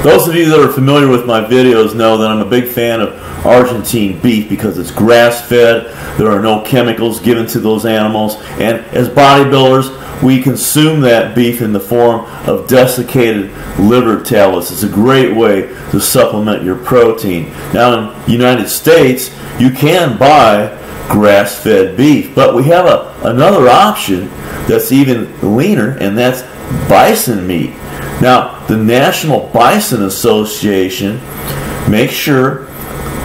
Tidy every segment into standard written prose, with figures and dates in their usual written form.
Those of you that are familiar with my videos know that I'm a big fan of Argentine beef because it's grass-fed. There are no chemicals given to those animals, and as bodybuilders, we consume that beef in the form of desiccated liver tablets. It's a great way to supplement your protein. Now in the United States, you can buy grass-fed beef, but we have another option that's even leaner, and that's bison meat. Now, the National Bison Association makes sure,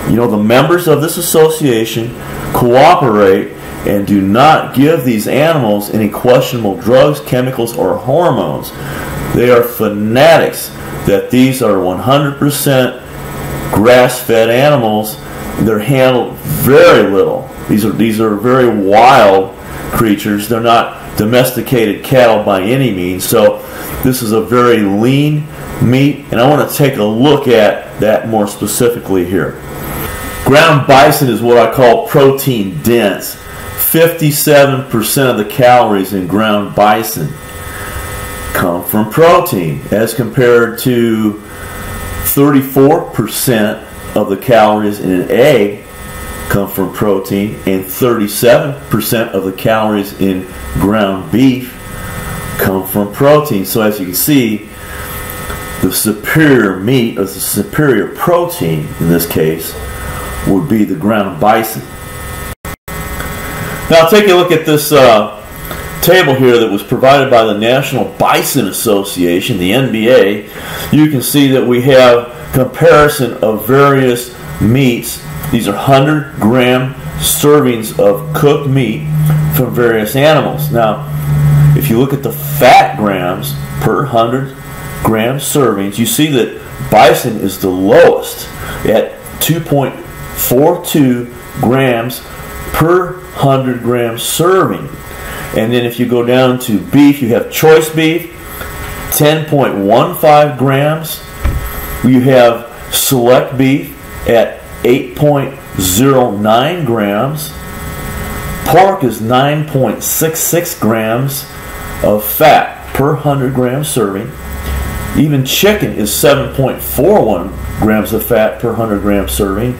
the members of this association cooperate and do not give these animals any questionable drugs, chemicals, or hormones. They are fanatics that these are 100% grass-fed animals. They're handled very little. These are very wild creatures. They're not domesticated cattle by any means. So this is a very lean meat, and I want to take a look at that more specifically here. Ground bison is what I call protein dense. 57% of the calories in ground bison come from protein, as compared to 34% of the calories in an egg come from protein, and 37% of the calories in ground beef come from protein. So as you can see, the superior meat, or the superior protein in this case, would be the ground bison. Now take a look at this table here that was provided by the National Bison Association, the NBA. You can see that we have comparison of various meats. These are 100-gram servings of cooked meat from various animals. Now, if you look at the fat grams per 100-gram servings, you see that bison is the lowest at 2.42 grams per 100-gram serving. And then if you go down to beef, you have choice beef, 10.15 grams. You have select beef at 8.09 grams. Pork is 9.66 grams of fat per 100-gram serving. Even chicken is 7.41 grams of fat per 100-gram serving.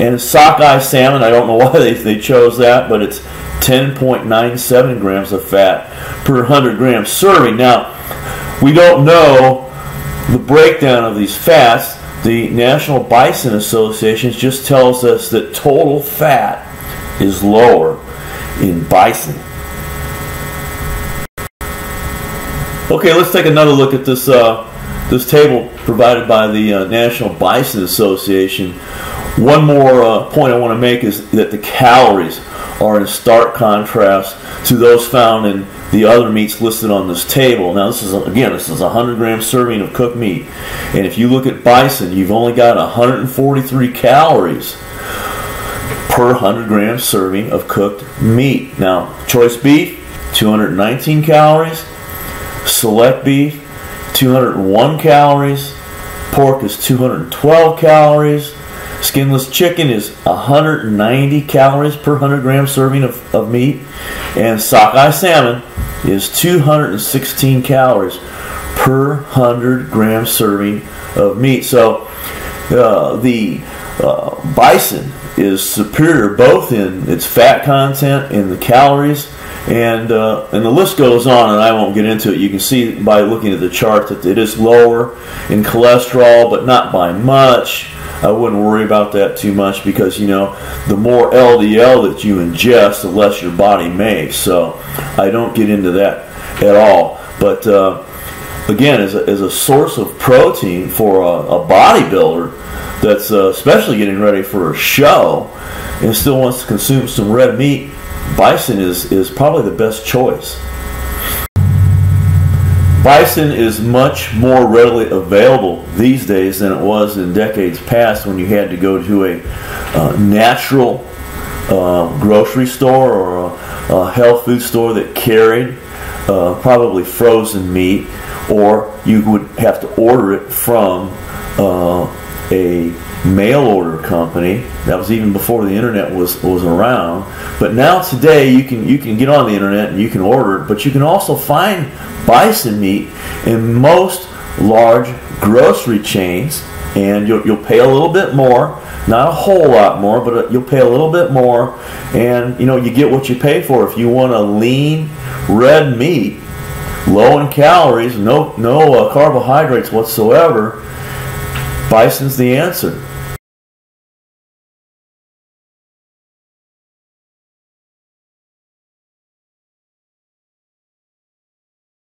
And sockeye salmon, I don't know why they chose that, but it's 10.97 grams of fat per 100-gram serving. Now, we don't know the breakdown of these fats. The National Bison Association just tells us that total fat is lower in bison. Okay, let's take another look at this this table provided by the National Bison Association. One more point I want to make is that the calories are in stark contrast to those found in the other meats listed on this table. Now this is a 100-gram serving of cooked meat, and if you look at bison, you've only got 143 calories per 100-gram serving of cooked meat. Now choice beef, 219 calories. Select beef, 201 calories. Pork is 212 calories. Skinless chicken is 190 calories per 100-gram serving of meat. And sockeye salmon is 216 calories per 100-gram serving of meat. So the bison is superior both in its fat content and the calories. And the list goes on, and I won't get into it. You can see by looking at the chart that it is lower in cholesterol, but not by much. I wouldn't worry about that too much because, the more LDL that you ingest, the less your body makes. So I don't get into that at all. But again, as a source of protein for a bodybuilder that's especially getting ready for a show and still wants to consume some red meat, bison is probably the best choice. Bison is much more readily available these days than it was in decades past, when you had to go to a natural grocery store or a health food store that carried probably frozen meat, or you would have to order it from a mail order company. That was even before the internet was around. But now today you can get on the internet and you can order it, but you can also find bison meat in most large grocery chains, and you'll pay a little bit more, not a whole lot more, but you'll pay a little bit more, and you get what you pay for. If you want a lean red meat, low in calories, no carbohydrates whatsoever, Bison's the answer.